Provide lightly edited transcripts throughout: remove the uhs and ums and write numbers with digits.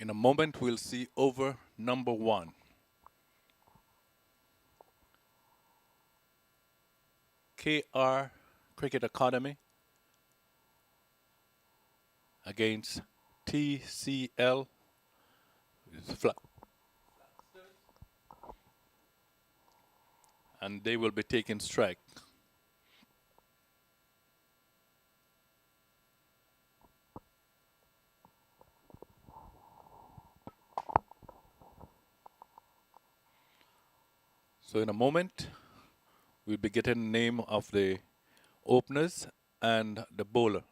In a moment, we'll see over number 1. KR Cricket Academy against TCL. And they will be taking strike. So in a moment, we'll be getting the name of the openers and the bowler.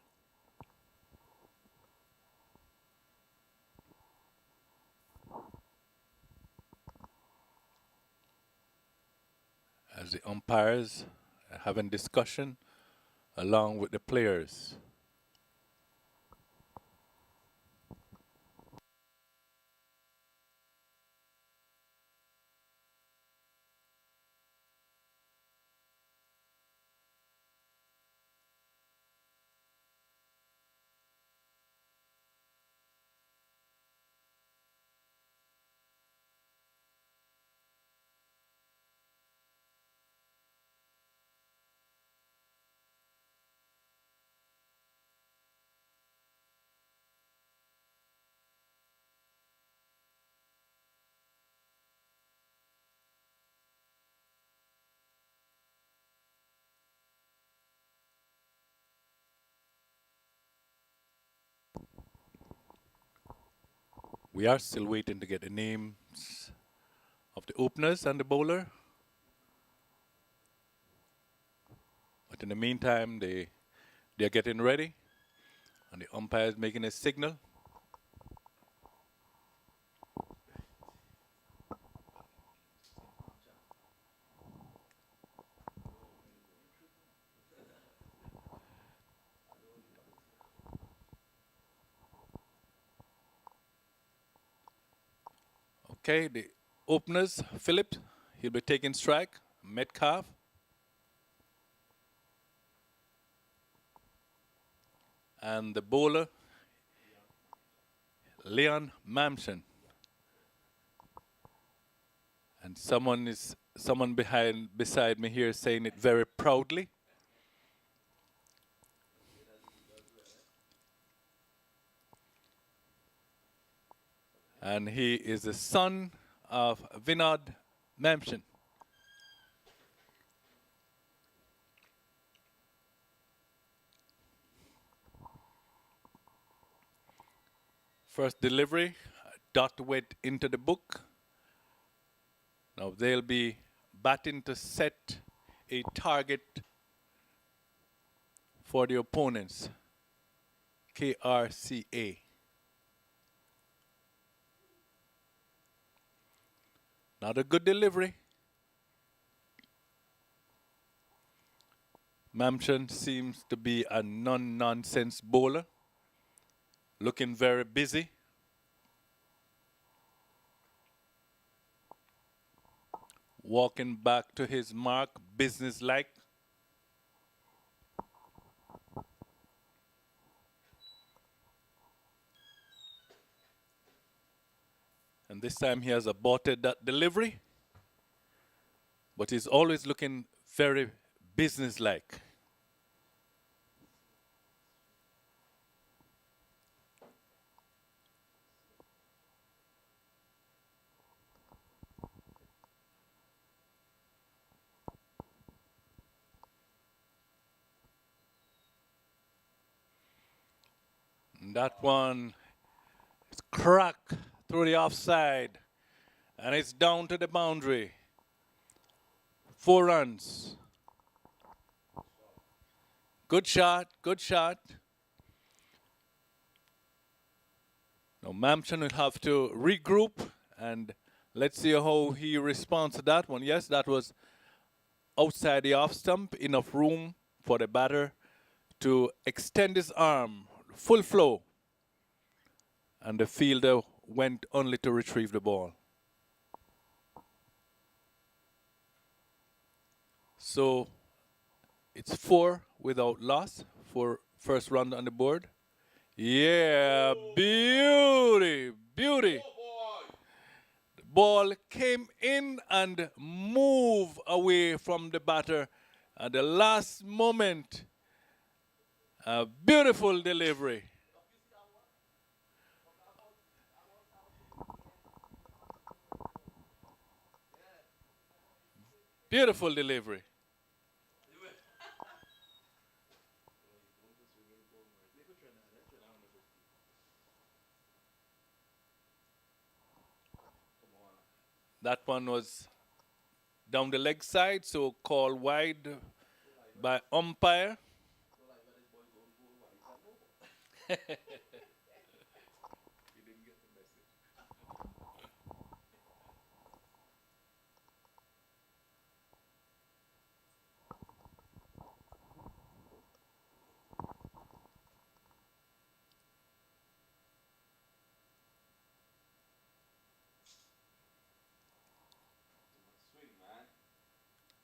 As the umpires are having discussion along with the players. We are still waiting to get the names of the openers and the bowler. But in the meantime, they're getting ready. And the umpire is making a signal. Okay, the openers, Phillips, he'll be taking strike. Metcalf. And the bowler, Leon Mamson. And someone beside me here saying it very proudly. And he is the son of Vinod Mamson. First delivery, dot went into the book. Now they'll be batting to set a target for the opponents, Krca. Not a good delivery. Mamson seems to be a non-nonsense bowler, looking very busy. Walking back to his mark, business-like. And this time he has aborted that delivery. But he's always looking very business-like. And that one is cracked through the offside. And it's down to the boundary. 4 runs. Good shot, good shot. Now Mamson will have to regroup, and let's see how he responds to that one. Yes, that was outside the off stump, enough room for the batter to extend his arm, full flow. And the fielder went only to retrieve the ball. So it's 4 without loss for first run on the board. Yeah, beauty, beauty. The ball came in and moved away from the batter at the last moment. A beautiful delivery. Beautiful delivery. That one was down the leg side, so called wide by umpire.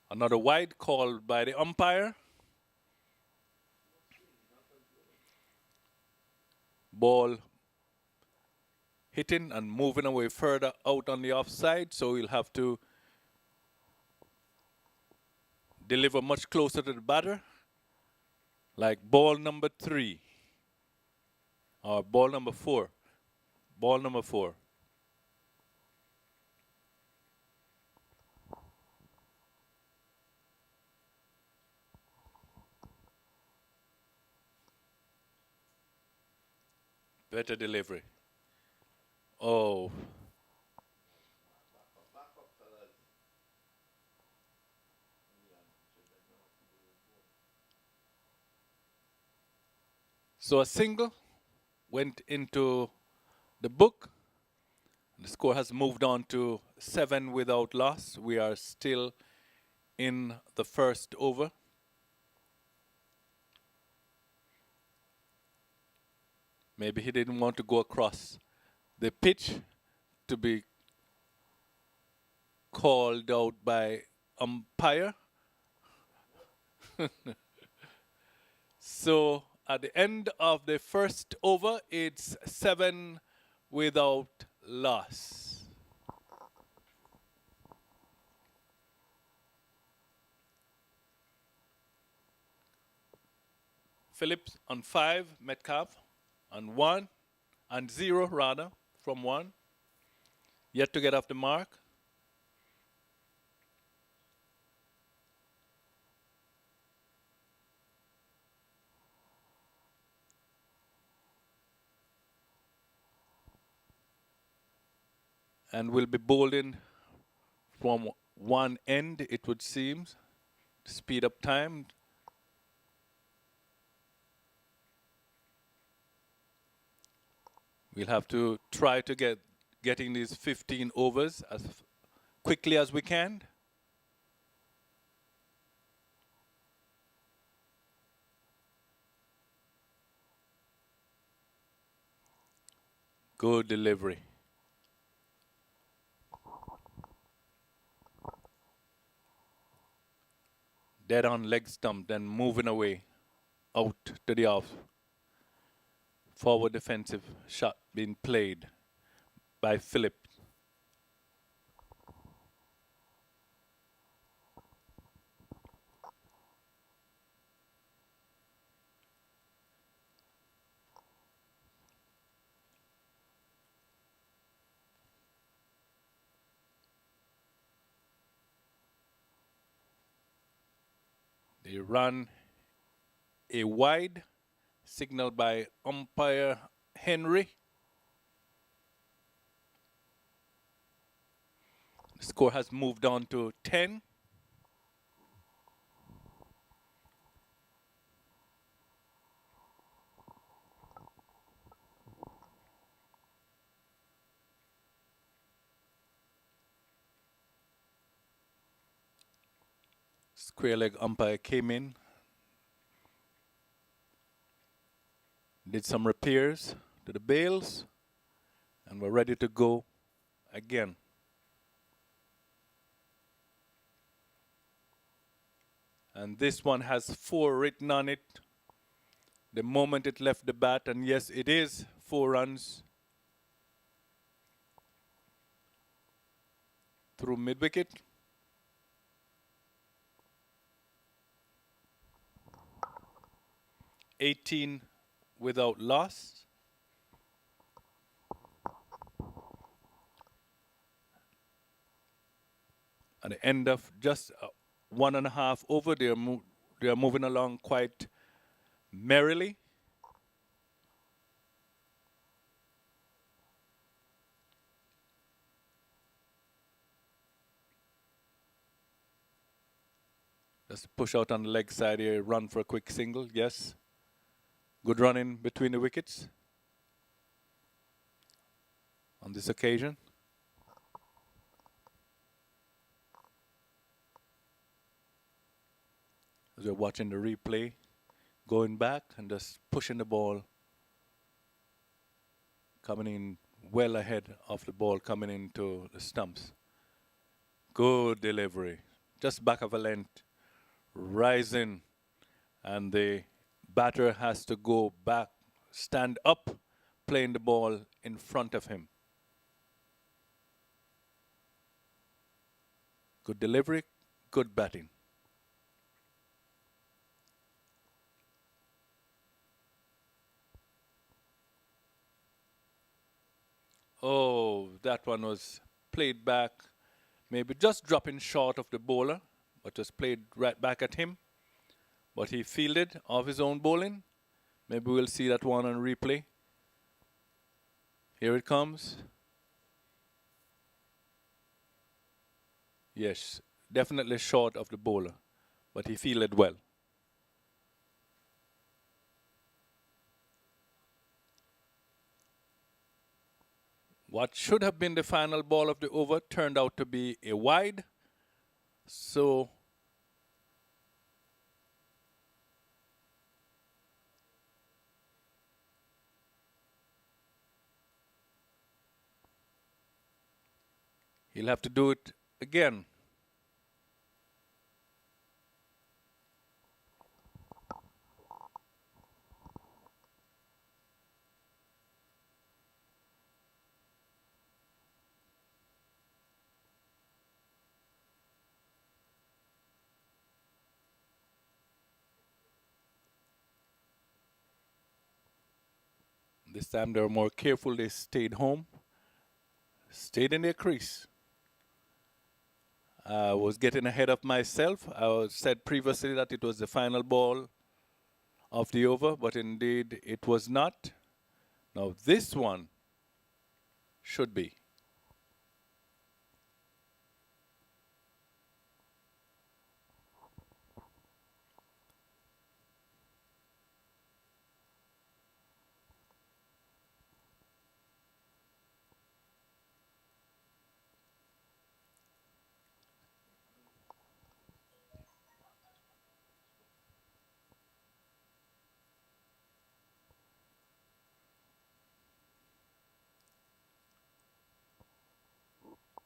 Another wide called by the umpire. Ball hitting and moving away further out on the offside, so he'll have to deliver much closer to the batter, like ball number 3 or ball number 4. Ball number 4. Better delivery. Oh, so a single went into the book. The score has moved on to 7 without loss. We are still in the first over. Maybe he didn't want to go across the pitch to be called out by umpire. So at the end of the first over, it's 7 without loss. Phillips on 5, Metcalf on 1, and 0 rather, from 1. Yet to get off the mark. And will be bowling from one end, it would seem, to speed up time. We'll have to try to getting these 15 overs as quickly as we can. Good delivery. Dead on leg stump, then moving away out to the off. Forward defensive shot being played by Philip. They run a wide, signaled by umpire Henry. The score has moved on to 10. Square leg umpire came in, did some repairs to the bails, and we're ready to go again. And this one has 4 written on it. the moment it left the bat, and yes, it is 4 runs through mid-wicket. $18 without loss. At the end of just 1.5 over, they are moving along quite merrily. Just push out on the leg side here, run for a quick single, yes. Good running between the wickets on this occasion. As we're watching the replay, going back and just pushing the ball, coming in well ahead of the ball, coming into the stumps. Good delivery, just back of a length, rising, and the batter has to go back, stand up, playing the ball in front of him. Good delivery, good batting. Oh, that one was played back, maybe just dropping short of the bowler, but just played right back at him. But he fielded off his own bowling. Maybe we'll see that one on replay. Here it comes. Yes, definitely short of the bowler, but he fielded well. What should have been the final ball of the over turned out to be a wide. So he'll have to do it again. This time they were more careful. They stayed home, stayed in their crease. I was getting ahead of myself. I said previously that it was the final ball of the over, but indeed it was not. Now this one should be.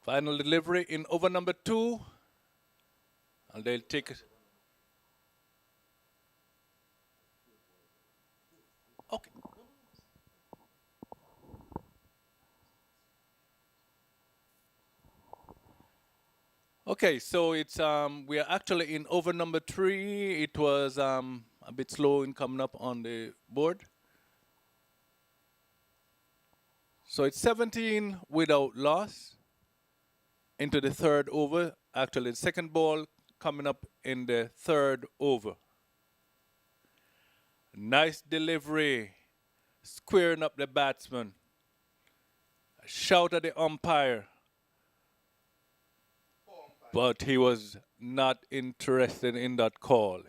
Final delivery in over number 2. And they'll take it. Okay. Okay, so it's we are actually in over number 3. It was a bit slow in coming up on the board. So it's 17 without loss into the 3rd over. Actually, the second ball coming up in the 3rd over. Nice delivery, squaring up the batsman. A shout at the umpire. But he was not interested in that call.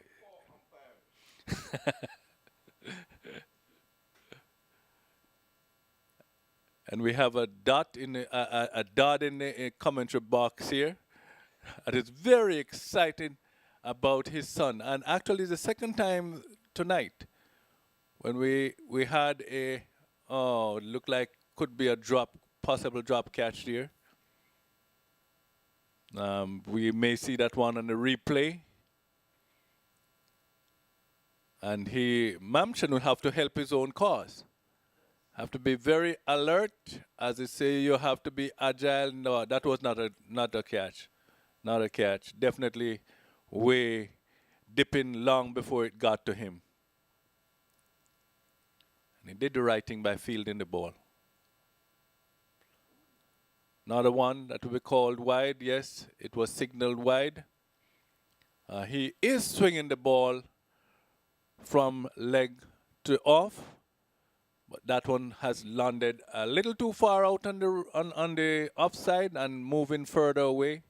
And we have a dot in the commentary box here. And it's very exciting about his son. And actually, it's the second time tonight when we had a looked like could be a possible drop catch here. We may see that one on the replay. And Mamchen will have to help his own cause. Have to be very alert. As they say, you have to be agile. No, that was not a catch. Not a catch. Definitely way dipping long before it got to him. And he did the right thing by fielding the ball. Another one that will be called wide. Yes, it was signaled wide. He is swinging the ball from leg to off, but that one has landed a little too far out on the offside and moving further away.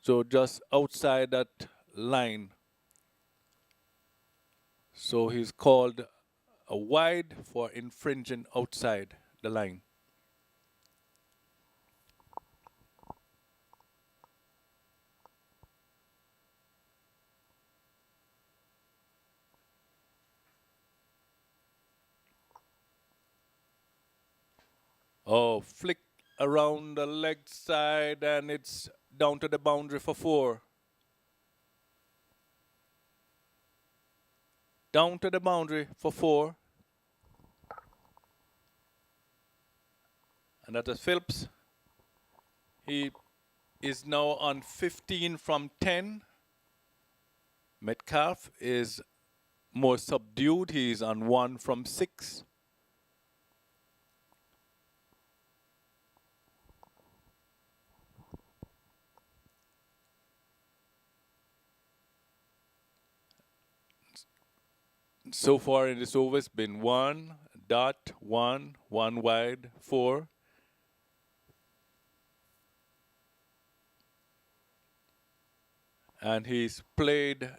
So just outside that line. So he's called a wide for infringing outside the line. Oh, flick around the leg side and it's down to the boundary for 4. Down to the boundary for 4. And that is Phillips. He is now on 15 from 10. Metcalf is more subdued. He's on 1 from 6. So far in this over, it's been 1.1, 1 wide, 4. And he's played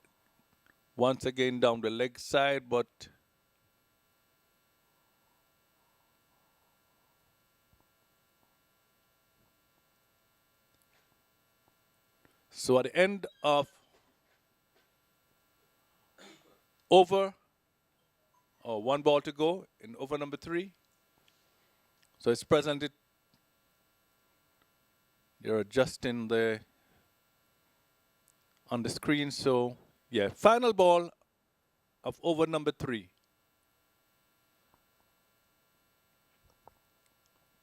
once again down the leg side, but so at the end of over, 1 ball to go in over number 3. So it's presented. They're adjusting on the screen. So yeah, final ball of over number 3.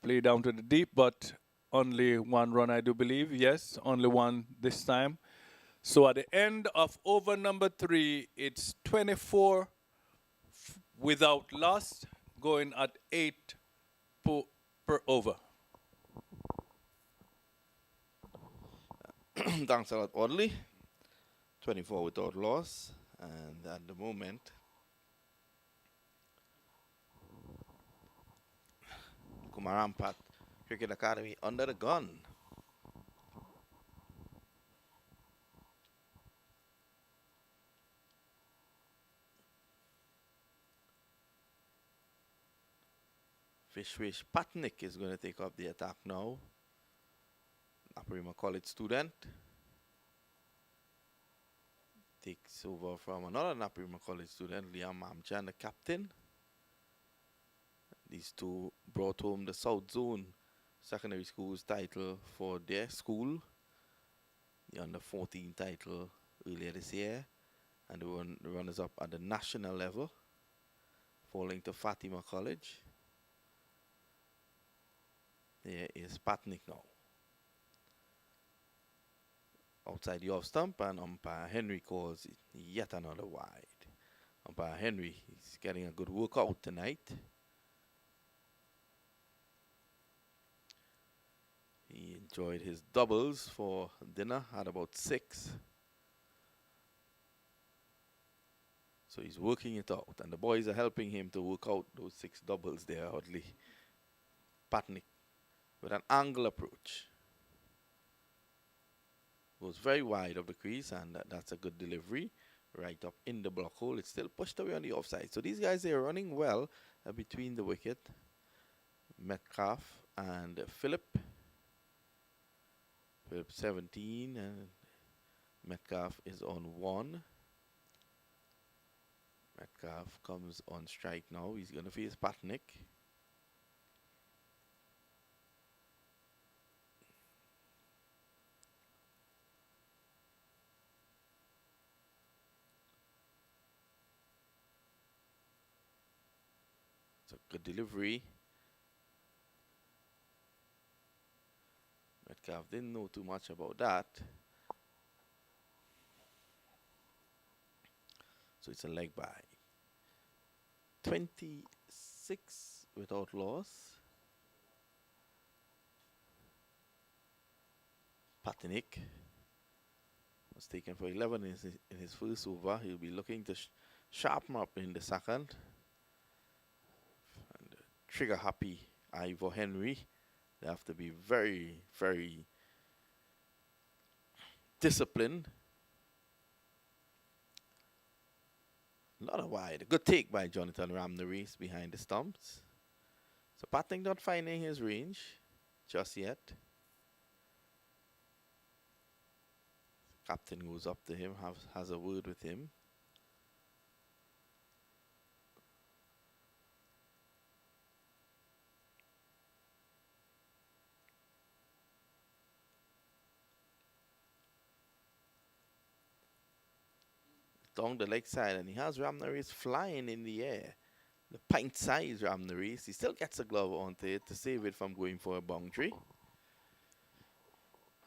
Play down to the deep, but only 1 run, I do believe. Yes, only 1 this time. So at the end of over number 3, it's 24 without loss, going at 8 per over. Thanks a lot, Audley. 24 without loss. And at the moment, Kumarampat Cricket Academy under the gun. Fishwish Patnick is going to take up the attack now. Naparima College student. Takes over from another Naparima College student, Liam Mamchan, the captain. These two brought home the South Zone Secondary School's title for their school. The under 14 title earlier this year. And the runners up at the national level, falling to Fatima College. There is Patnick now. Outside the off stump, and umpire Henry calls yet another wide. Umpire Henry is getting a good workout tonight. He enjoyed his doubles for dinner, had about 6. So he's working it out, and the boys are helping him to work out those 6 doubles there, oddly. Patnick with an angle approach. Goes very wide of the crease, and that's a good delivery. Right up in the block hole. It's still pushed away on the offside. So these guys, they're running well between the wicket. Metcalf and Philip. Philip 17, and Metcalf is on 1. Metcalf comes on strike now. He's going to face Patnick. Good delivery. Metcalf didn't know too much about that. So it's a leg by. 26 without loss. Patinick was taken for 11 in his first over. He'll be looking to sharpen up in the second. And trigger happy Ivor Henry. They have to be very, very disciplined. Not a wide. A good take by Jonathan Ramneris behind the stumps. So Patnick not finding his range just yet. Captain goes up to him, has a word with him. Down the leg side, and he has Ramneris flying in the air. The pint size Ramneris. He still gets a glove onto it to save it from going for a boundary.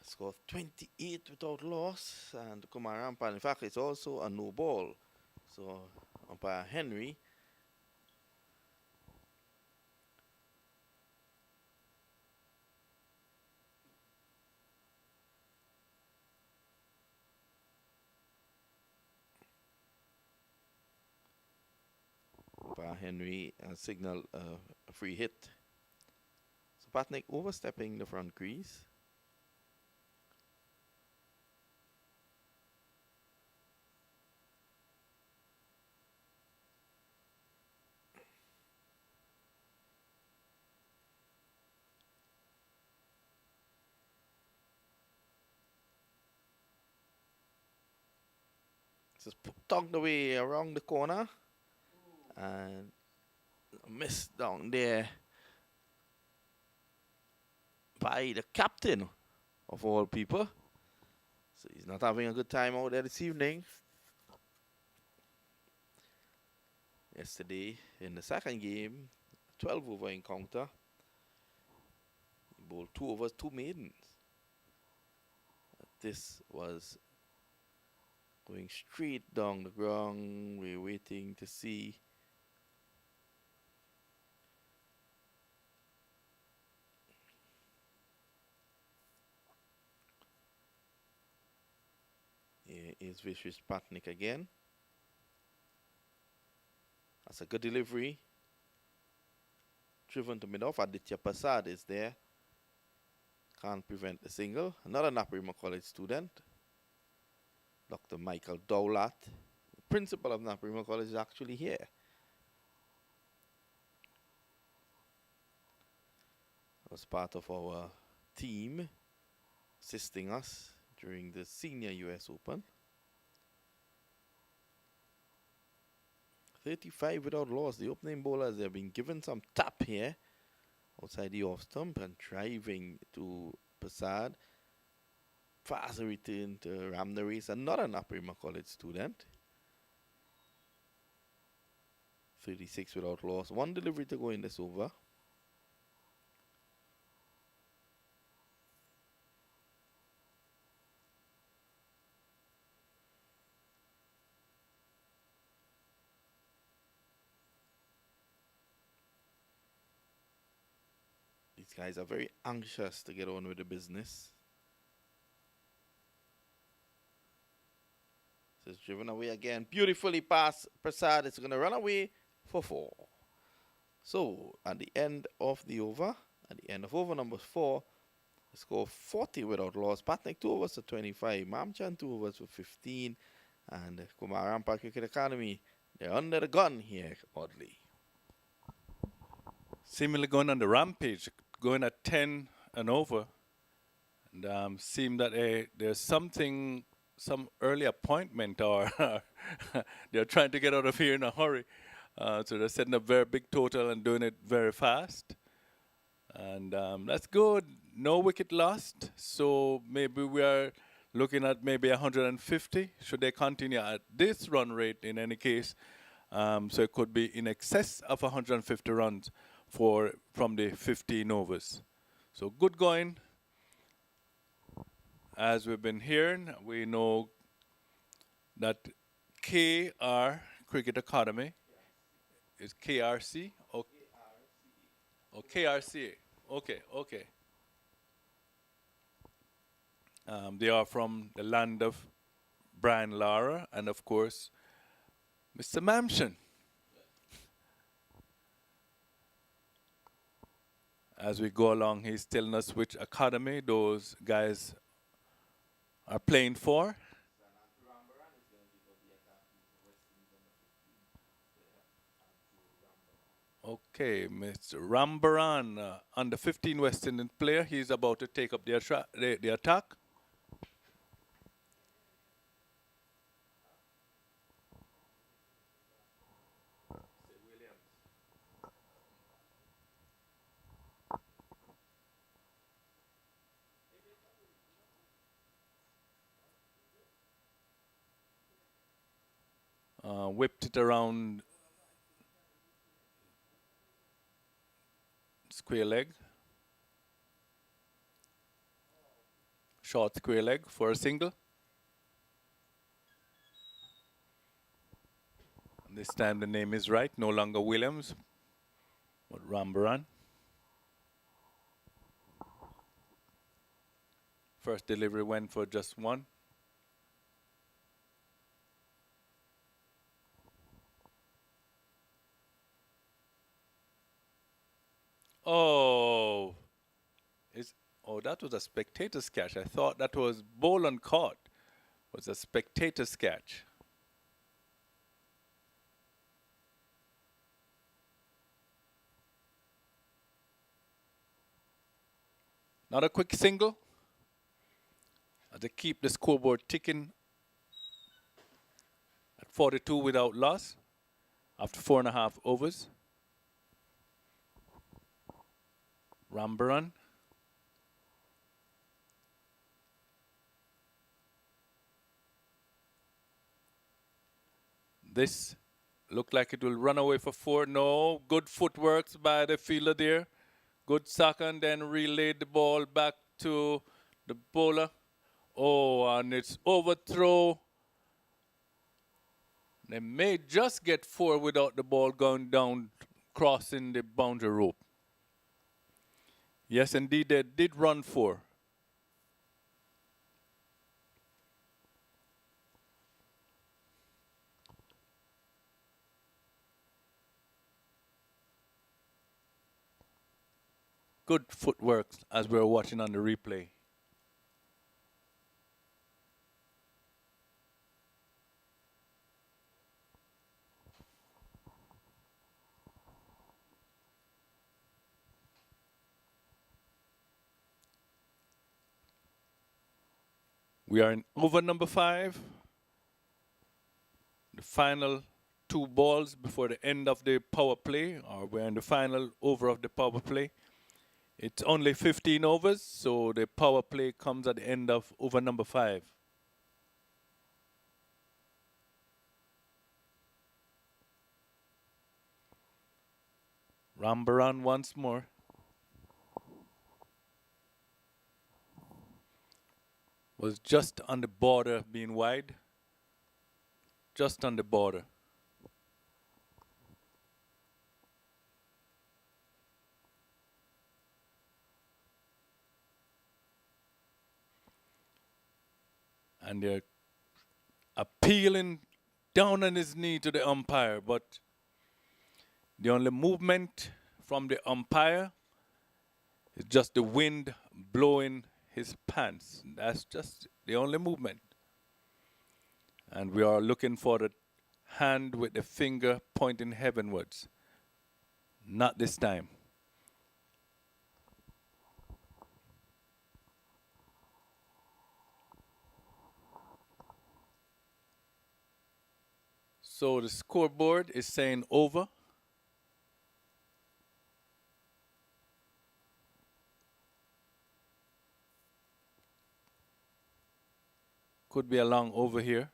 Score 28 without loss, and Kumar Rampal, in fact, it's also a no ball. So, umpire Henry signal a free hit. So Patnick overstepping the front crease. Just tucked away around the corner. And a miss down there by the captain of all people. So he's not having a good time out there this evening. Yesterday in the second game, 12 over encounter. He bowled 2 overs, 2 maidens. This was going straight down the ground. We're waiting to see. Here is Vicious Patnick again. That's a good delivery. Driven to mid-off. Aditya Prasad is there. Can't prevent the single. Another Naparima College student. Dr. Michael Dowlat, the principal of Naparima College, is actually here. Was part of our team assisting us during the Senior US Open. 35 without loss. The opening bowlers have been given some tap here outside the off stump and driving to Prasad. Fast return to Ramneris, another Naparima College student. 36 without loss. 1 delivery to go in this over. These guys are very anxious to get on with the business. So it's driven away again. Beautifully past Prasad. It's going to run away for 4. So at the end of the over, at the end of over number 4, the score 40 without loss. Patnick 2 overs for 25. Mamchan 2 overs for 15. And Kumar Rampal Cricket Academy, they're under the gun here, oddly. Seemingly going on the rampage, going at 10 and over. And seem that there's something, some early appointment, or they're trying to get out of here in a hurry. So they're setting a very big total and doing it very fast. And that's good. No wicket lost. So maybe we are looking at maybe 150. Should they continue at this run rate in any case, So it could be in excess of 150 runs from the 15 overs. So good going. As we've been hearing, we know that KR Cricket Academy is KRC or KRCA. Okay, okay. They are from the land of Brian Lara and, of course, Mr. Mamshin. As we go along, he's telling us which academy those guys are playing for. Okay, Mr. Rambaran, under 15 West Indian player, he's about to take up the attack. Whipped it around square leg. Short square leg for a single. And this time the name is right, no longer Williams, but Rambaran. First delivery went for just one. Oh, that was a spectator's catch. I thought that was Boland caught. It was a spectator's catch. Not a quick single. To keep the scoreboard ticking at 42 without loss after 4.5 overs. Rambaran. This looked like it will run away for 4. No, good footworks by the fielder there. Good sack and then relayed the ball back to the bowler. Oh, and it's overthrow. They may just get 4 without the ball going down, crossing the boundary rope. Yes, indeed, they did run 4. Good footwork as we're watching on the replay. We are in over number 5. The final 2 balls before the end of the power play, or we're in the final over of the power play. It's only 15 overs, so the power play comes at the end of over number 5. Rambaran once more. Was just on the border of being wide. Just on the border. And they're appealing down on his knee to the umpire, but the only movement from the umpire is just the wind blowing his pants. That's just the only movement. And we are looking for the hand with the finger pointing heavenwards. Not this time. So the scoreboard is saying over. Could be a long over here.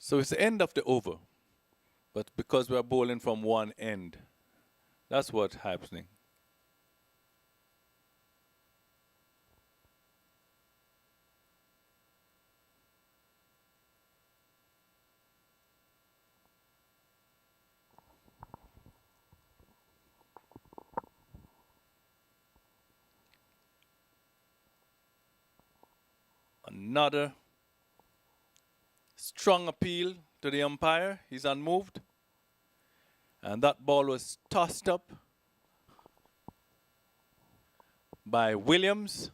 So it's the end of the over, but because we're bowling from one end, that's what's happening. Another strong appeal to the umpire. He's unmoved. And that ball was tossed up by Williams.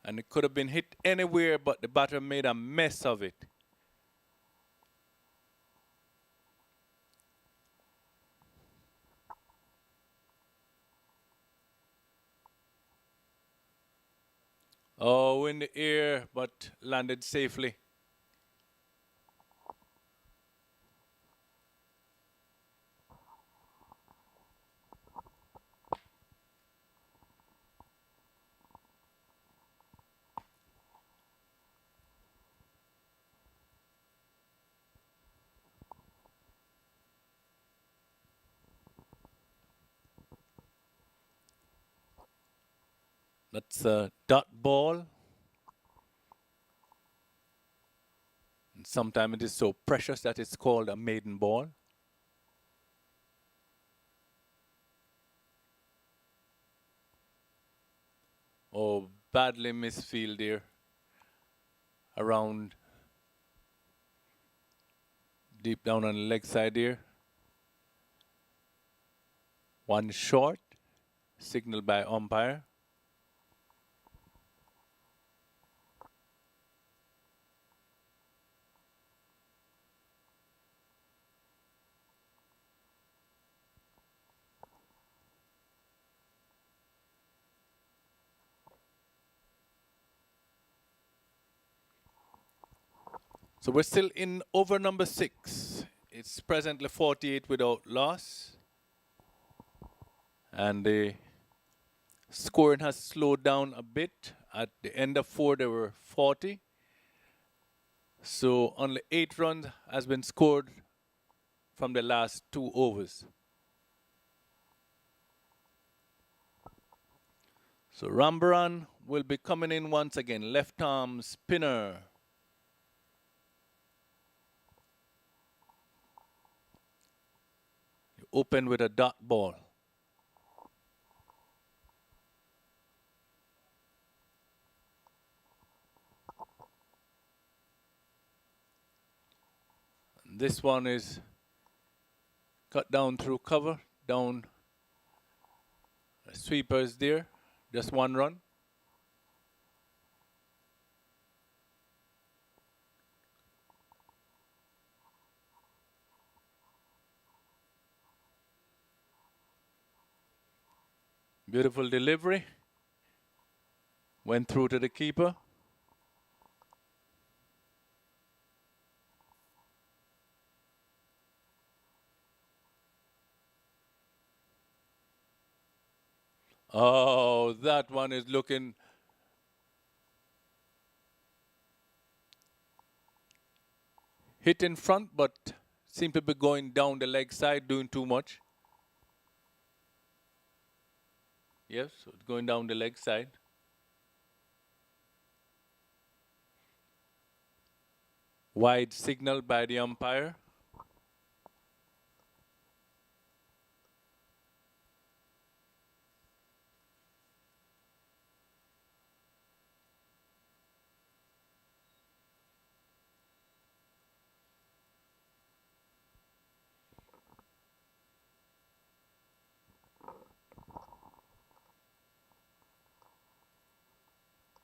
And it could have been hit anywhere, but the batter made a mess of it. Oh, in the air, but landed safely. That's a dot ball. And sometimes it is so precious that it's called a maiden ball. Oh, badly misfield there. Around deep down on the leg side here. One short, signaled by umpire. So we're still in over number 6. It's presently 48 without loss. And the scoring has slowed down a bit. At the end of 4, there were 40. So only 8 runs has been scored from the last 2 overs. So Rambaran will be coming in once again. Left arm spinner. Open with a dot ball. This one is cut down through cover, down. Sweeper is there, just 1 run. Beautiful delivery. Went through to the keeper. Oh, that one is looking hit in front, but seem to be going down the leg side, doing too much. Yes, so it's going down the leg side. Wide signal by the umpire.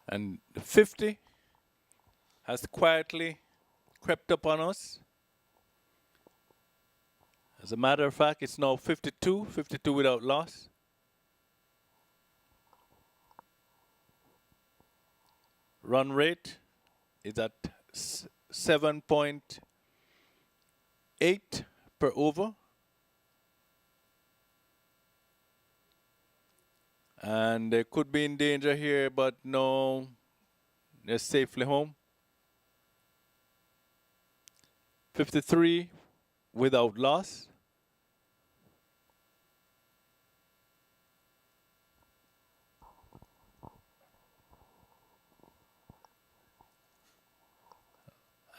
And the 50 has quietly crept up on us. As a matter of fact, it's now 52, 52 without loss. Run rate is at 7.8 per over. And they could be in danger here, but no. They're safely home. 53 without loss.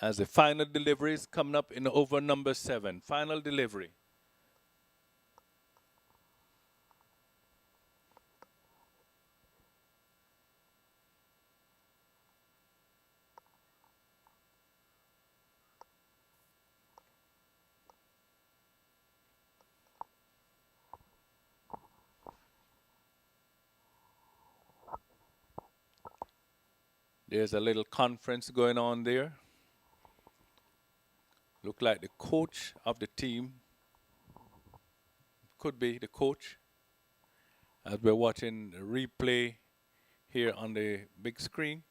As the final delivery is coming up in over number 7. Final delivery. There's a little conference going on there. Look like the coach of the team. Could be the coach. As we're watching the replay here on the big screen.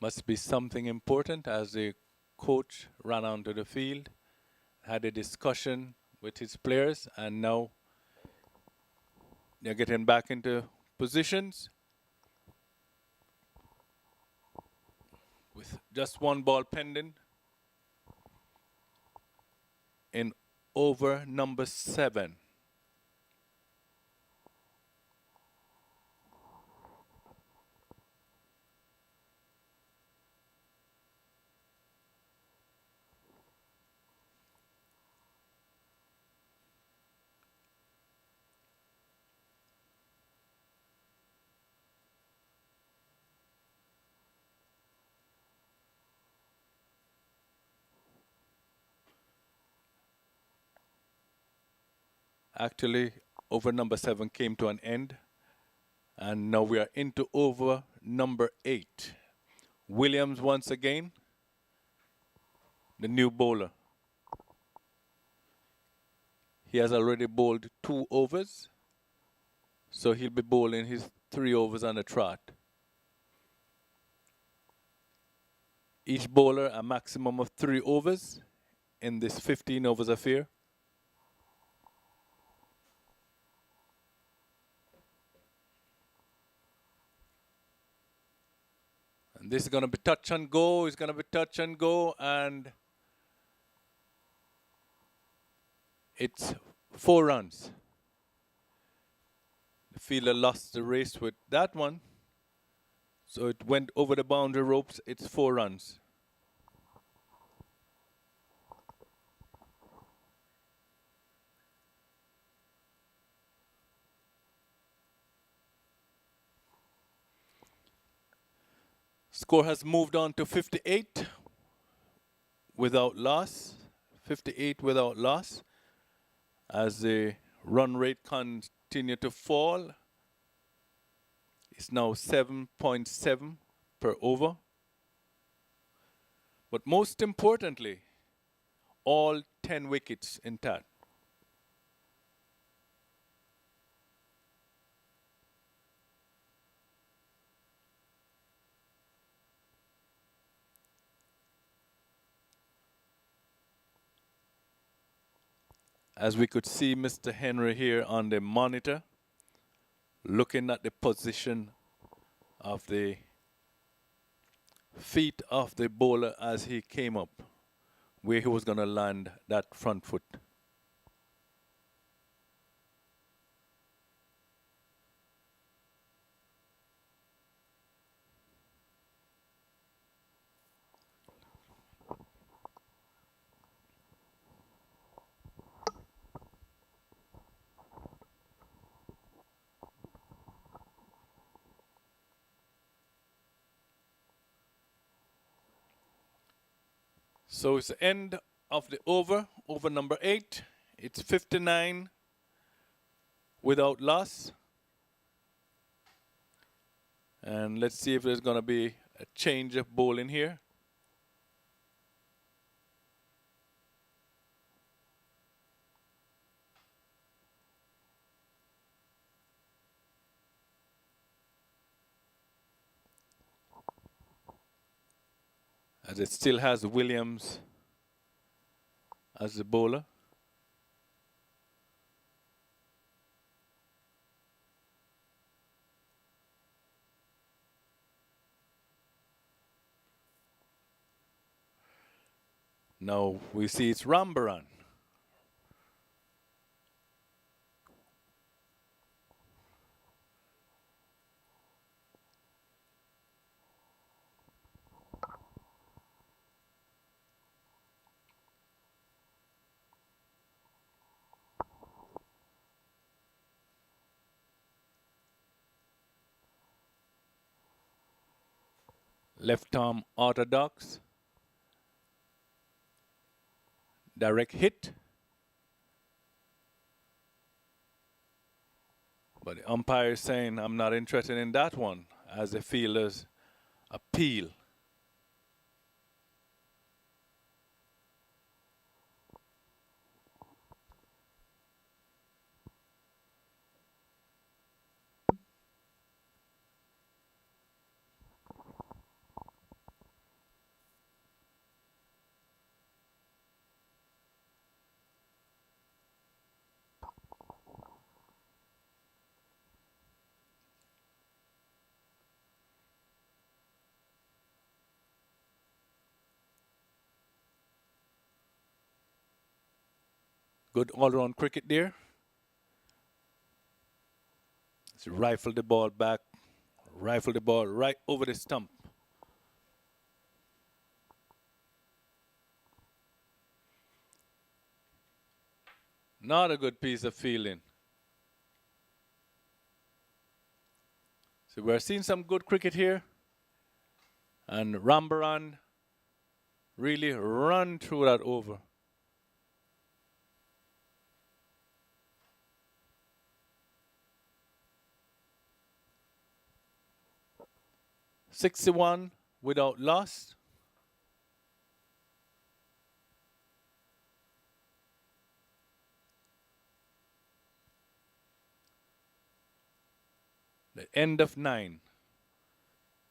Must be something important as the coach ran onto the field, had a discussion with his players, and now they're getting back into positions with just one ball pending in over number 7. Actually, over number 7 came to an end, and now we are into over number 8. Williams once again, the new bowler. He has already bowled 2 overs, so he'll be bowling his 3 overs on the trot. Each bowler a maximum of 3 overs in this 15 overs affair. And this is going to be touch and go. It's going to be touch and go, and it's 4 runs. The fielder lost the race with that one, so it went over the boundary ropes. It's 4 runs. Score has moved on to 58 without loss. 58 without loss. As the run rate continues to fall, it's now 7.7 per over. But most importantly, all 10 wickets intact. As we could see Mr. Henry here on the monitor, looking at the position of the feet of the bowler as he came up, where he was going to land that front foot. So it's the end of the over number 8. It's 59 without loss. And let's see if there's going to be a change of ball in here. As it still has Williams as the bowler. Now we see it's Rambaran. Left arm orthodox. Direct hit. But the umpire is saying, I'm not interested in that one, as the fielders appeal. Good all-round cricket there. Let's rifle the ball back, rifle the ball right over the stump. Not a good piece of fielding. So we're seeing some good cricket here. And Rambaran really run through that over. "61 without loss. The end of 9.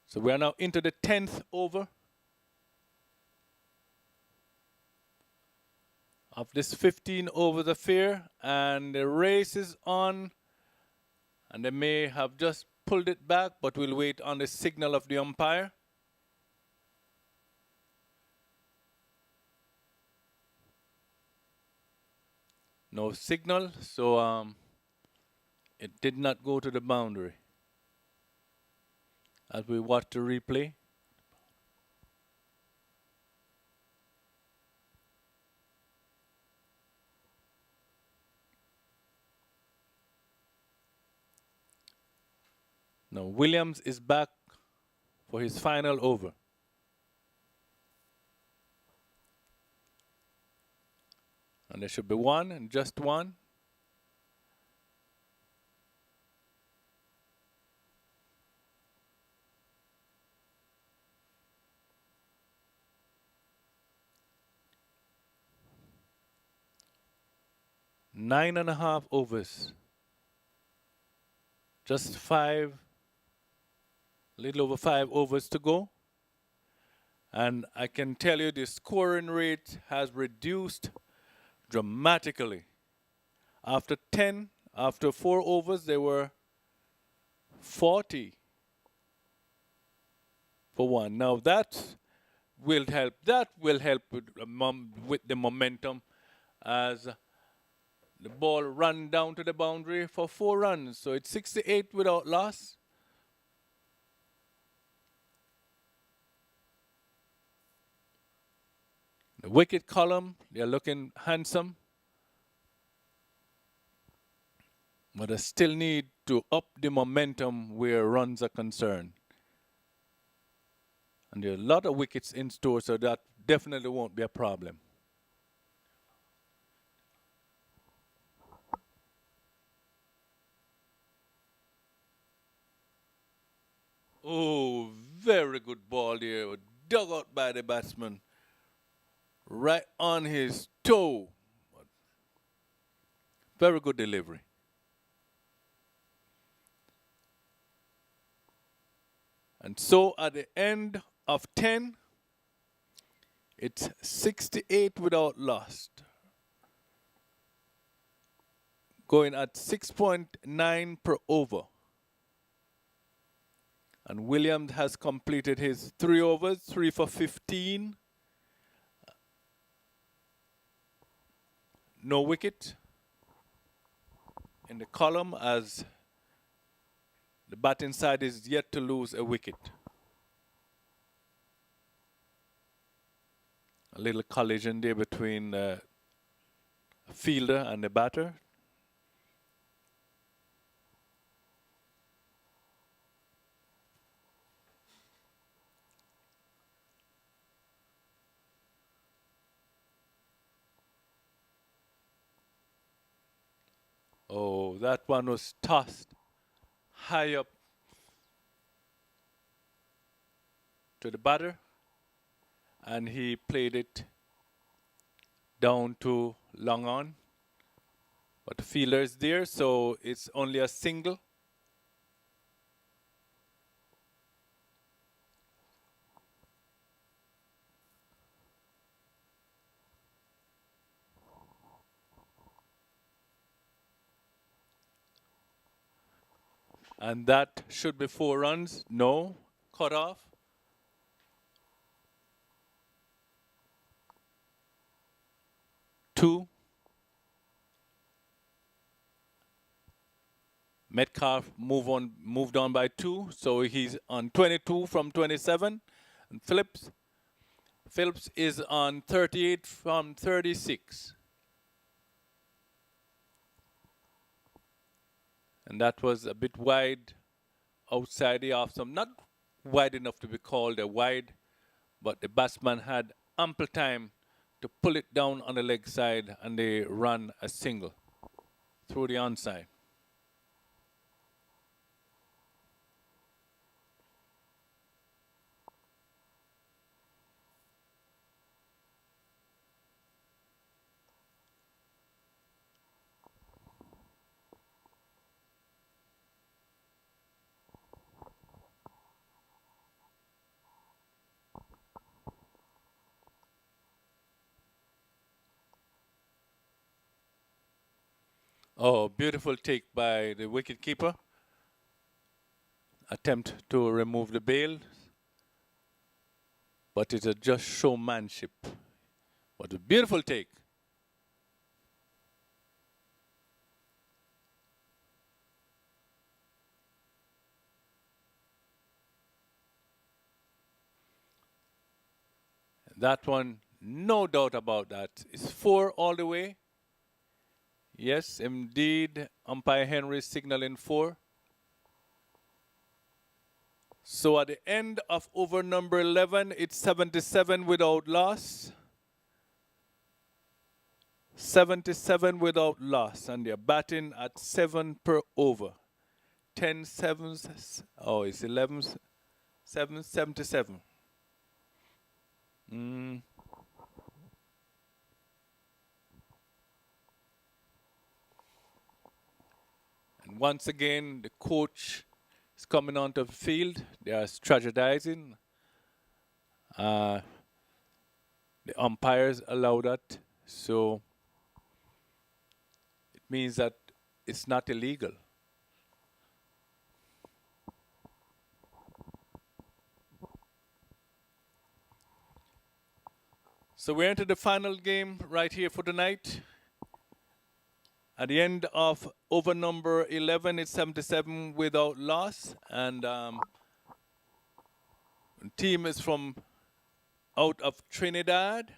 So we are now into the 10th over of this 15 overs affair, and the race is on, and they may have just pulled it back, but we'll wait on the signal of the umpire. No signal, so it did not go to the boundary. As we watch the replay, now Williams is back for his final over. And there should be one, and just one. Nine and a half overs. Just five, little over 5 overs to go. And I can tell you the scoring rate has reduced dramatically. After 4 overs, they were 40 for one. Now that will help. That will help with the momentum as the ball ran down to the boundary for 4 runs. So it's 68 without loss. The wicket column, they're looking handsome. But I still need to up the momentum where runs are concerned. And there are a lot of wickets in store, so that definitely won't be a problem. Oh, very good ball there. Dug out by the batsman. Right on his toe. Very good delivery. And so at the end of 10, it's 68 without loss. Going at 6.9 per over. And Williams has completed his 3 overs, 3 for 15. No wicket in the column as the batting side is yet to lose a wicket. A little collision there between the fielder and the batter. Oh, that one was tossed high up to the batter, and he played it down to long on. But the fielder is there, so it's only a single. And that should be 4 runs. No, cut off. Two. Metcalf moved on by 2, so he's on 22 from 27. And Phillips is on 38 from 36. And that was a bit wide outside the off stump. Not wide enough to be called a wide, but the batsman had ample time to pull it down on the leg side, and they run a single through the onside. Oh, beautiful take by the wicketkeeper. Attempt to remove the bail, but it's a just showmanship. What a beautiful take. That one, no doubt about that. It's 4 all the way. Yes, indeed, umpire Henry signaling 4. So at the end of over number 11, it's 77 without loss. 77 without loss, and they're batting at 7 per over. 10 sevens, oh, it's 11 7, 77. And once again, the coach is coming onto the field. They are strategizing. The umpires allow that, so it means that it's not illegal. So we're into the final game right here for tonight. At the end of over number 11, it's 77 without loss. And the team is from out of Trinidad.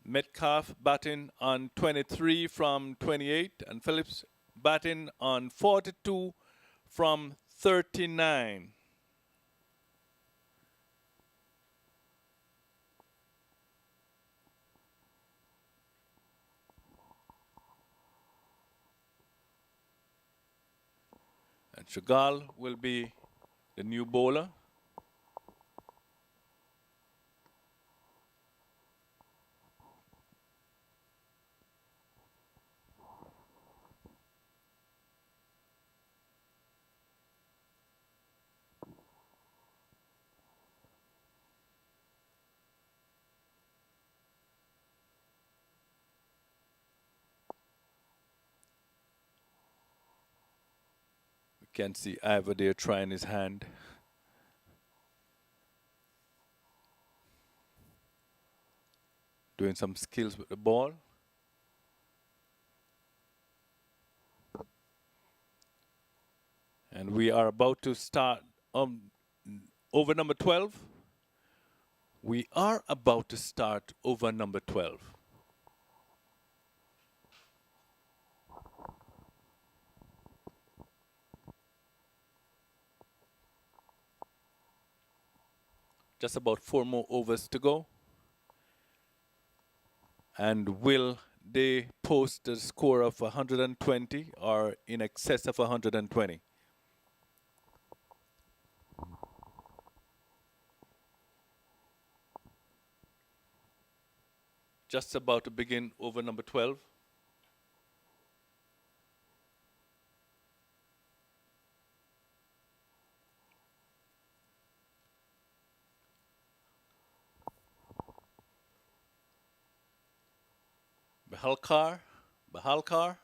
Metcalf batting on 23 from 28. And Phillips batting on 42 from 39. And Chagall will be the new bowler. We can see Ivor there trying his hand. Doing some skills with the ball. And we are about to start over number 12. We are about to start over number 12. Just about 4 more overs to go. And will they post a score of 120 or in excess of 120? Just about to begin over number 12. Bahalkar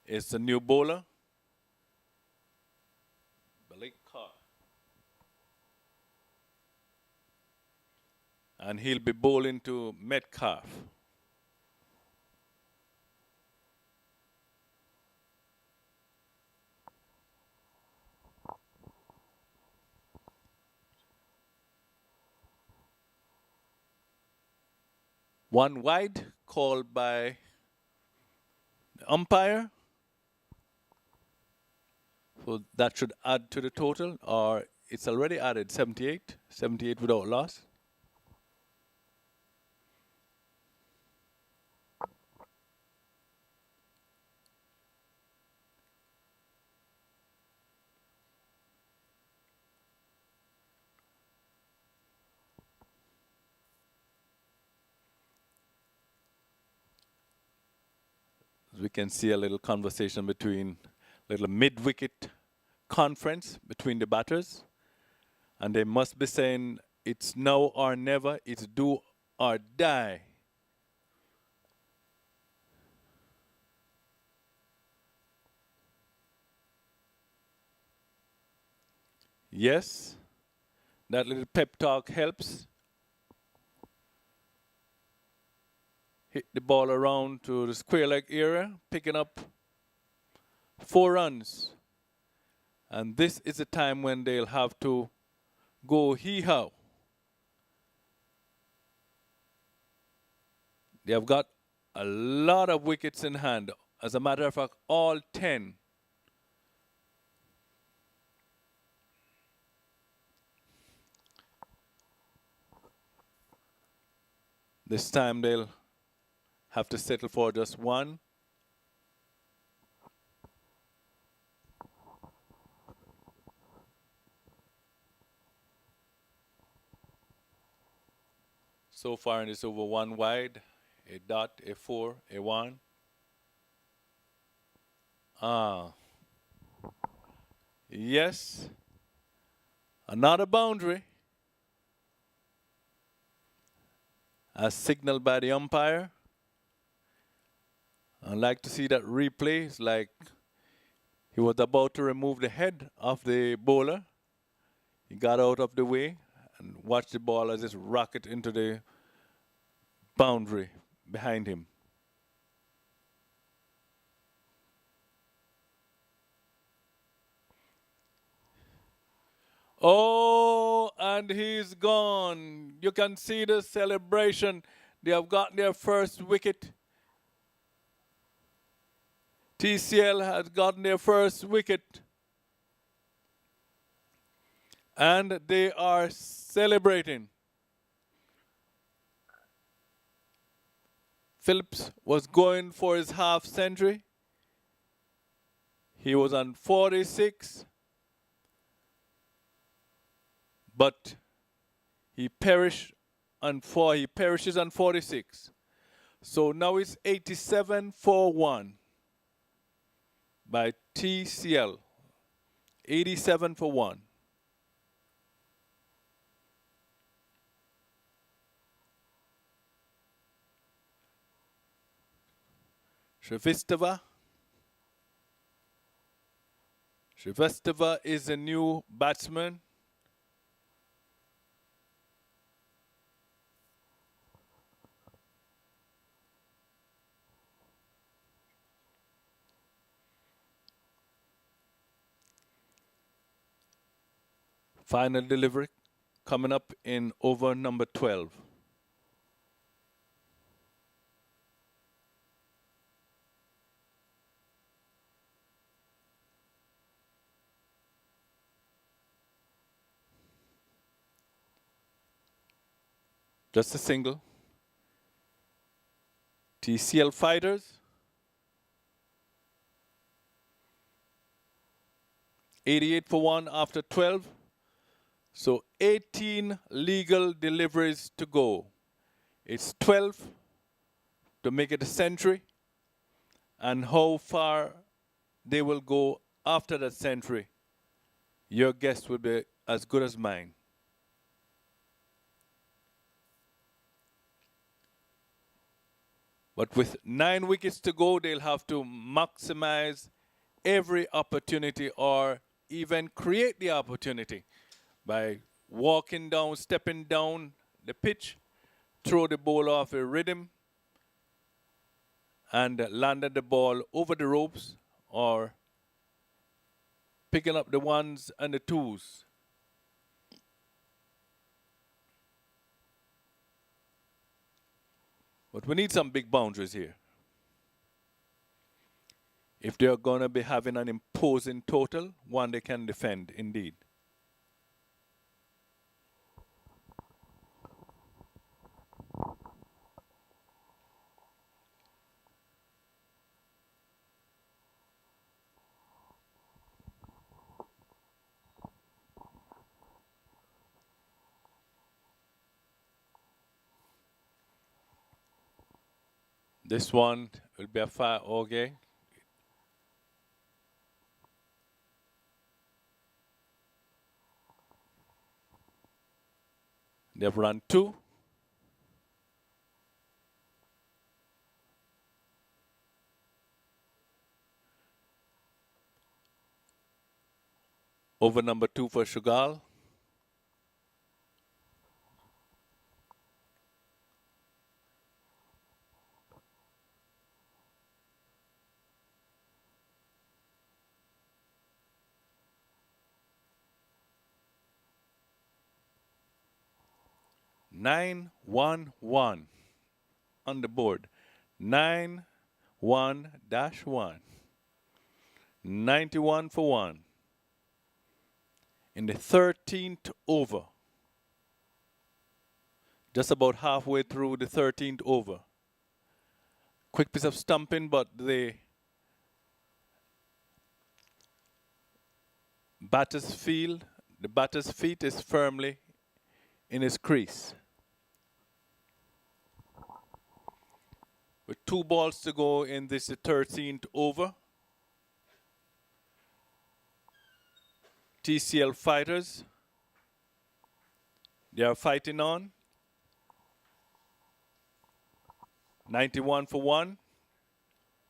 is the new bowler. Balikar. And he'll be bowling to Metcalf. One wide called by the umpire. So that should add to the total, or it's already added 78. 78 without loss. We can see a little conversation between, little mid-wicket conference between the batters. And they must be saying, it's now or never, it's do or die. Yes, that little pep talk helps. Hit the ball around to the square leg area, picking up 4 runs. And this is the time when they'll have to go hee-haw. They have got a lot of wickets in hand. As a matter of fact, all 10. This time they'll have to settle for just 1. So far in this over 1 wide, a dot, a 4, a 1. Yes, another boundary as signaled by the umpire. I'd like to see that replay. It's like he was about to remove the head of the bowler. He got out of the way and watched the ball as it rocket into the boundary behind him. Oh, and he's gone. You can see the celebration. They have got their first wicket. TCL has gotten their first wicket. And they are celebrating. Phillips was going for his half century. He was on 46. but he perishes on 46. So now it's 87-1 by TCL. 87-1. Shrivastava. Shrivastava is a new batsman. Final delivery coming up in over number 12. Just a single. TCL Fighters. 88-1 after 12. So 18 legal deliveries to go. It's 12 to make it a century. And how far they will go after that century, your guess will be as good as mine. But with 9 wickets to go, they'll have to maximize every opportunity or even create the opportunity by walking down, stepping down the pitch, throw the ball off a rhythm, and landed the ball over the ropes or picking up the ones and the twos. But we need some big boundaries here. If they're going to be having an imposing total, one they can defend indeed. This one will be a fire okay. They've run 2. Over number 2 for Shugal. Nine, 1-1 on the board. 9-1-1. 91 for 1. In the 13th over. Just about halfway through the 13th over. Quick piece of stumping, but the batter's feet is firmly in his crease. With 2 balls to go in this 13th over. TCL Fighters, they are fighting on. 91 for 1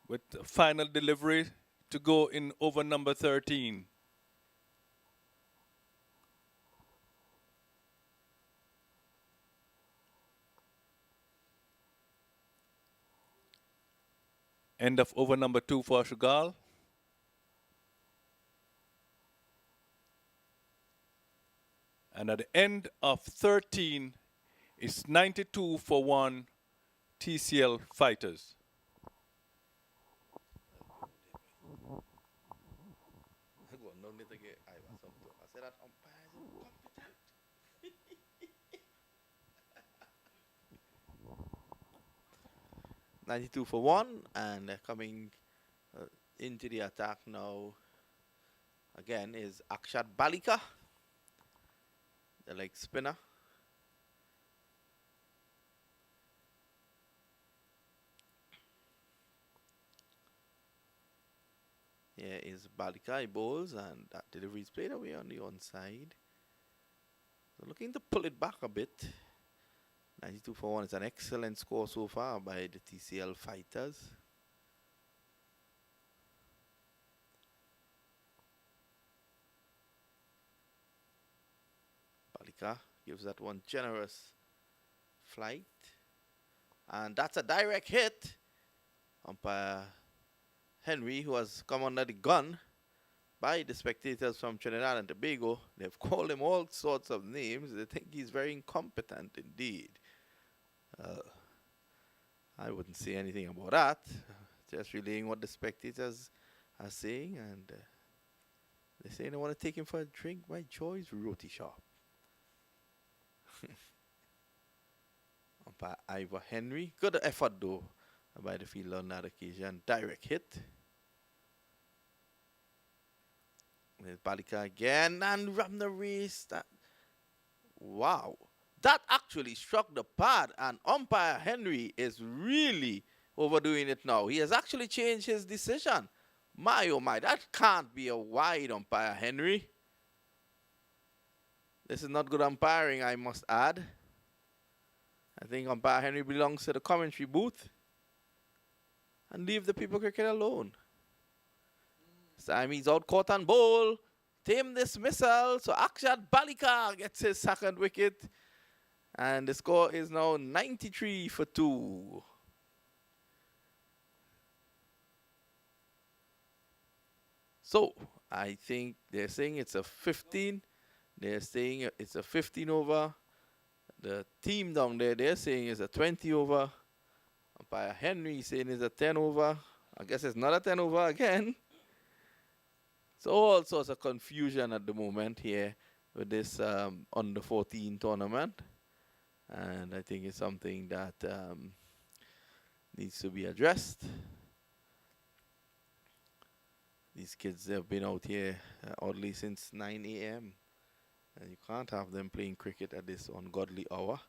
with final delivery to go in over number 13. End of over number 2 for Shugal. And at the end of 13, it's 92 for 1 TCL Fighters. I said that umpires are incompetent. 92 for 1, and they're coming into the attack now. Again is Akshat Balika. the leg spinner. Here is Balikai bowls, and that delivery is played away on the onside. So looking to pull it back a bit. 92 for 1 is an excellent score so far by the TCL Fighters. Balika gives that one generous flight. And that's a direct hit. Umpire Henry, who has come under the gun by the spectators from Trinidad and Tobago. They've called him all sorts of names. They think he's very incompetent indeed. I wouldn't say anything about that. Just relaying what the spectators are saying, and they say they want to take him for a drink by Joy's Roti Shop. Umpire Ivor Henry. Good effort though by the fielder on that occasion. Direct hit. There's Balika again and ram the race. Wow. That actually struck the pad, and umpire Henry is really overdoing it now. He has actually changed his decision. My oh my, that can't be a wide, umpire Henry. This is not good umpiring, I must add. I think umpire Henry belongs to the commentary booth. And leave the people cricket alone. Siamese out caught and bowl. Team dismissal. So Akshat Balika gets his second wicket. And the score is now 93 for 2. So I think they're saying it's a 15. They're saying it's a 15 over. The team down there, they're saying it's a 20 over. Umpire Henry saying it's a 10 over. I guess it's not a 10 over again. So all sorts of confusion at the moment here with this under 14 tournament. And I think it's something that needs to be addressed. These kids have been out here oddly since 9 a.m. And you can't have them playing cricket at this ungodly hour.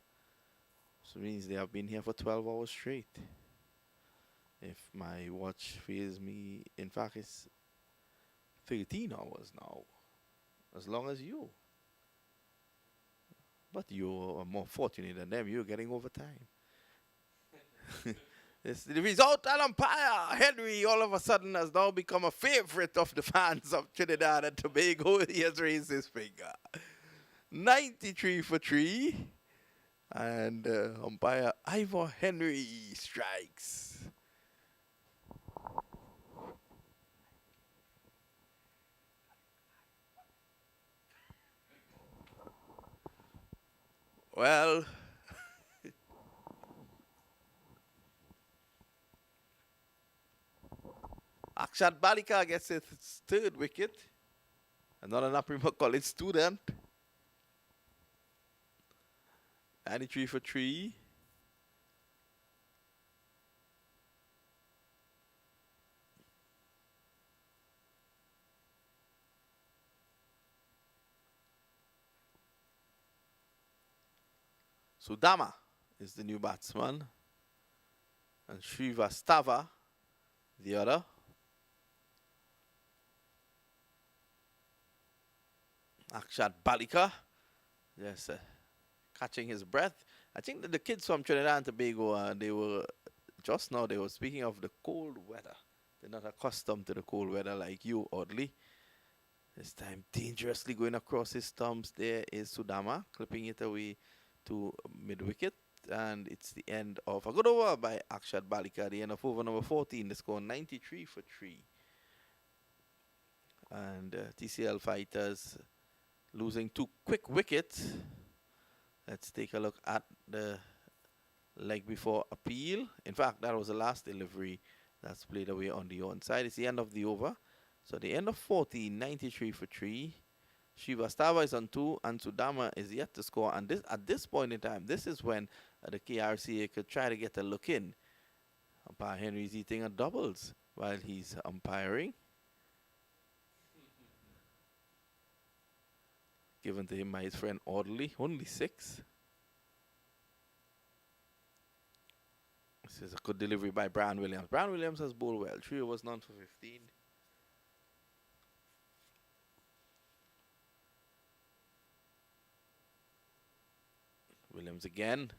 So it means they have been here for 12 hours straight. If my watch fails me, in fact, it's 13 hours now. As long as you. But you are more fortunate than them. You're getting overtime. The result, an umpire, Henry, all of a sudden has now become a favorite of the fans of Trinidad and Tobago. He has raised his finger. 93 for 3. And umpire Ivor Henry strikes. Well, Akshat Balika gets his third wicket. Another Naprima College student. 93 for 3. Sudama is the new batsman. And Srivastava, the other. Akshat Balika, just catching his breath. I think that the kids from Trinidad and Tobago, they were speaking of the cold weather. They're not accustomed to the cold weather like you, oddly. This time, dangerously going across his stumps. There is Sudama, clipping it away to mid-wicket. And it's the end of a good over by Akshat Balika. The end of over number 14. The score 93 for 3. And TCL Fighters losing 2 quick wickets. Let's take a look at the leg before appeal. In fact, that was the last delivery that's played away on the onside. It's the end of the over. So the end of 14, 93 for 3. Srivastava is on 2, and Sudama is yet to score. And at this point in time, this is when the KRCA could try to get a look in. Umpire Henry's eating a doubles while he's umpiring. given to him by his friend Audley. Only 6. This is a good delivery by Brian Williams. Brian Williams has bowled well. 3 overs, none for 15. Williams again.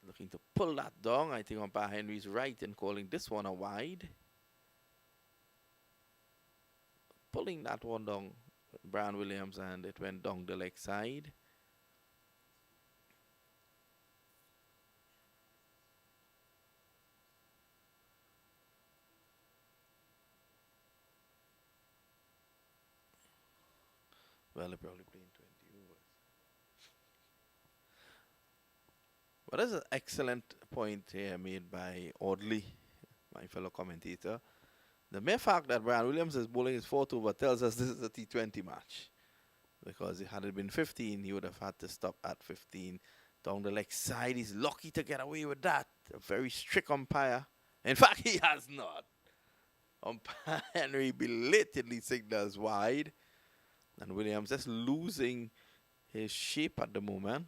Looking to pull that down. I think umpire Henry's right in calling this one a wide. Pulling that one down, Brian Williams, and it went down the leg side. Well, they're probably playing 20 overs. But that's an excellent point here made by Audley, my fellow commentator. The mere fact that Brian Williams is bowling his 4th over tells us this is a T20 match. Because had it been 15, he would have had to stop at 15. Down the leg side, he's lucky to get away with that. A very strict umpire. In fact, he has not. Umpire Henry belatedly signals wide. And Williams just losing his shape at the moment.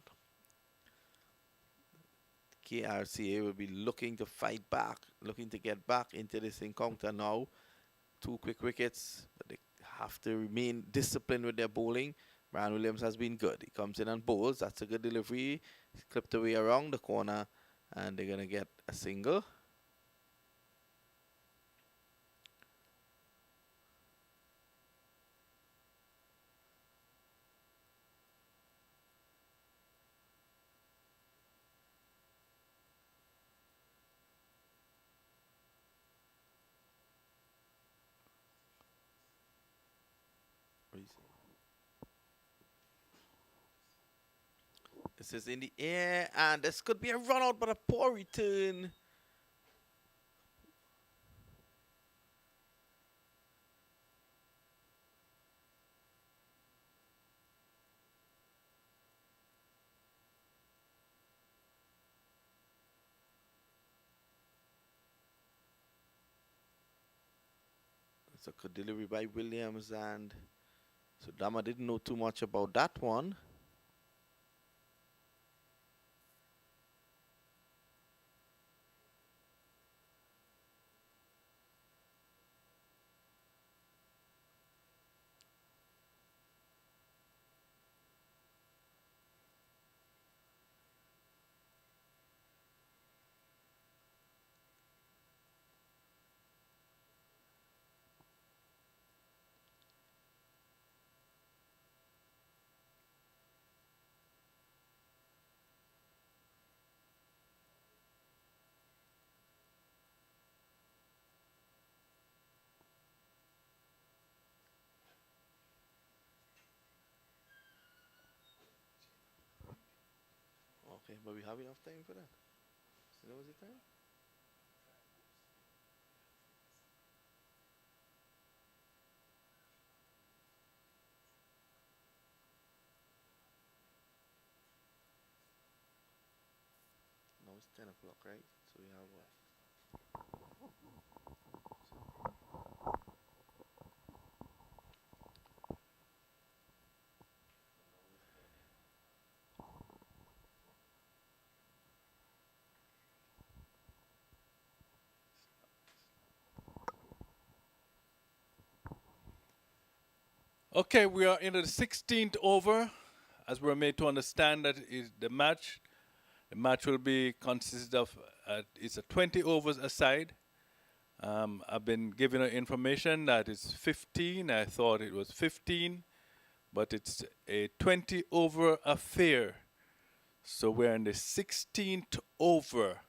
Krca will be looking to fight back, looking to get back into this encounter now. 2 quick wickets, but they have to remain disciplined with their bowling. Brian Williams has been good. He comes in and bowls. That's a good delivery. He's clipped away around the corner, and they're going to get a single. This is in the air, and this could be a run out, but a poor return. It's a good delivery by Williams, and so Dama didn't know too much about that one. Okay, but we have enough time for that. You know what's the time? No, it's 10 o'clock, right? So we have what? Okay, we are in the 16th over, as we're made to understand that is the match. The match will be consisted of it's a 20 overs aside. I've been given information that it's 15. I thought it was 15, but it's a 20 over affair. So we're in the 16th over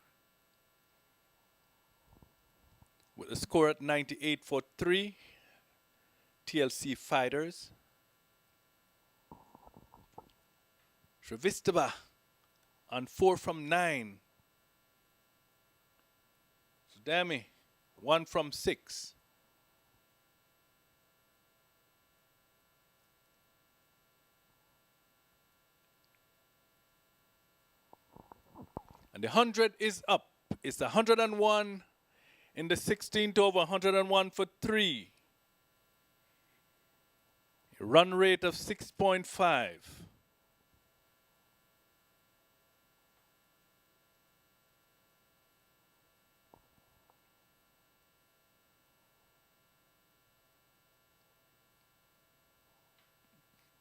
with a score at 98 for 3. TLC Fighters. Shrivastava on 4 from 9. Sudami, 1 from 6. And the 100 is up. It's 101 in the 16th over, 101 for 3. Run rate of 6.5.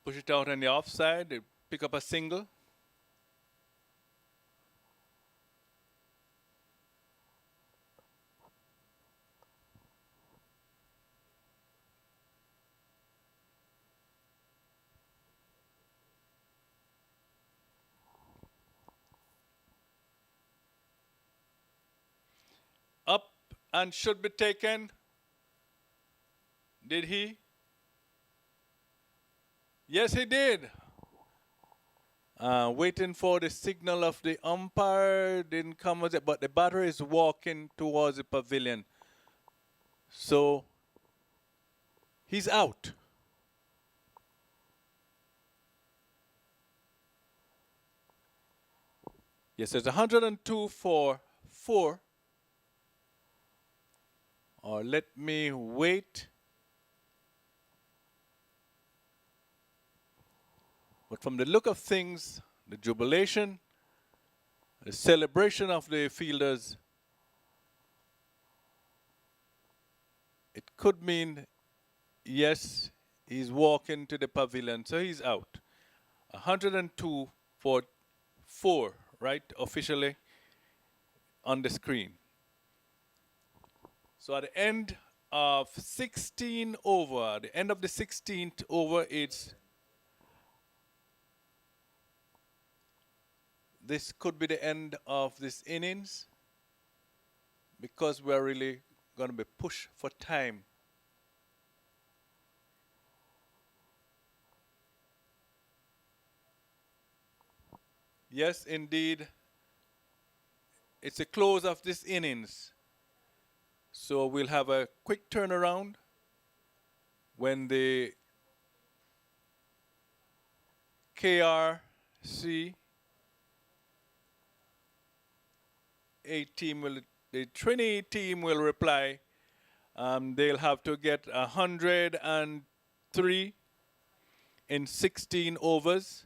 Push it out on the offside, they pick up a single. Up and should be taken. Did he? Yes, he did. Waiting for the signal of the umpire. Didn't come with it, but the batter is walking towards the pavilion. So he's out. Yes, it's 102 for 4. Or let me wait. But from the look of things, the jubilation, the celebration of the fielders, it could mean, yes, he's walking to the pavilion, so he's out. 102 for 4, right, officially on the screen. So at the end of 16 over, the end of the 16th over, this could be the end of this innings because we're really going to be pushed for time. Yes, indeed, it's a close of this innings. So we'll have a quick turnaround when the Krca team will, the Trini team will reply. They'll have to get 103 in 16 overs.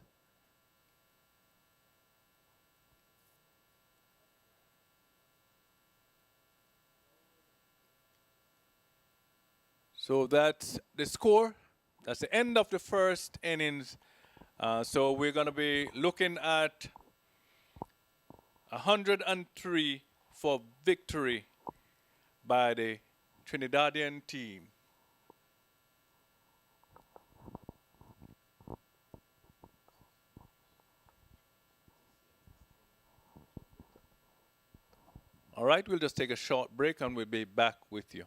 So that's the score. That's the end of the first innings. So we're going to be looking at 103 for victory by the Trinidadian team. All right, we'll just take a short break and we'll be back with you.